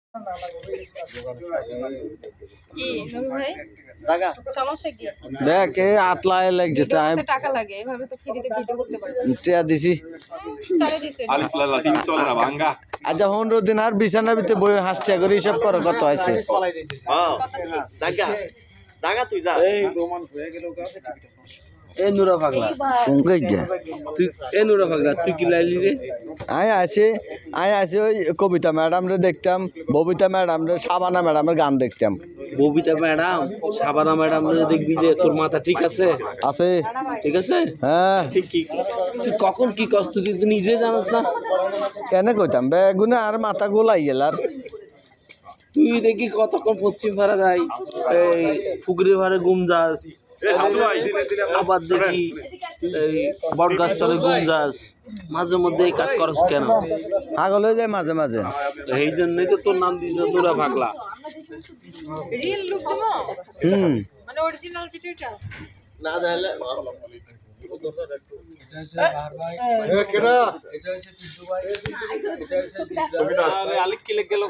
কি নবী ভাই টাকা সমস্যা কি? দেখ এই আটলায় লাগছে টাইম কত টাকা লাগে? এভাবে তো ফ্রিতে ভিডিও করতে পারবেন। টিয়া দিছি তারে দিছেন। Aliflala তিনশো না ভাঙ্গা আচ্ছা 15 দিন আর বিছানার ভিতরে বই হাসটা করে হিসাব করো কত আছে টাকা টাকা তুই যা এ নুরা পাগলা কোনকে গিয়া তুই এ নুরা ভাগরা তুই কি লাইলি রে? আয় আছে ওই কবিতা ম্যাডাম রে দেখতাম ববিতা ম্যাডাম রে শাবানা ম্যাডামের গান দেখতাম ববিতা ম্যাডাম সাবানা ম্যাডাম দেখবি যে তোর মাথা ঠিক আছে? আছে ঠিক আছে? হ্যাঁ ঠিক কি তুই কখন কি কষ্ট তুই তো নিজে জানাস না? কেন কইতাম বেগুনে আর মাথা গোলাই গেল আর তুই দেখি কতক্ষণ পশ্চিম পাড়া যাই এই ফুকরি ভাড়ে গুম যাস আবার দেখি এই বট গাছ তলে গুম যাস মাঝে মধ্যে এই কাজ করস কেন? পাগল হয়ে যায় মাঝে মাঝে এই জন্যই তো তোর নাম দিয়েছে নুরা ভাগলা। রিয়েল লুক দেবো? মানে অরিজিনাল যেটা না তাহলে আলিক কি লেগে গেল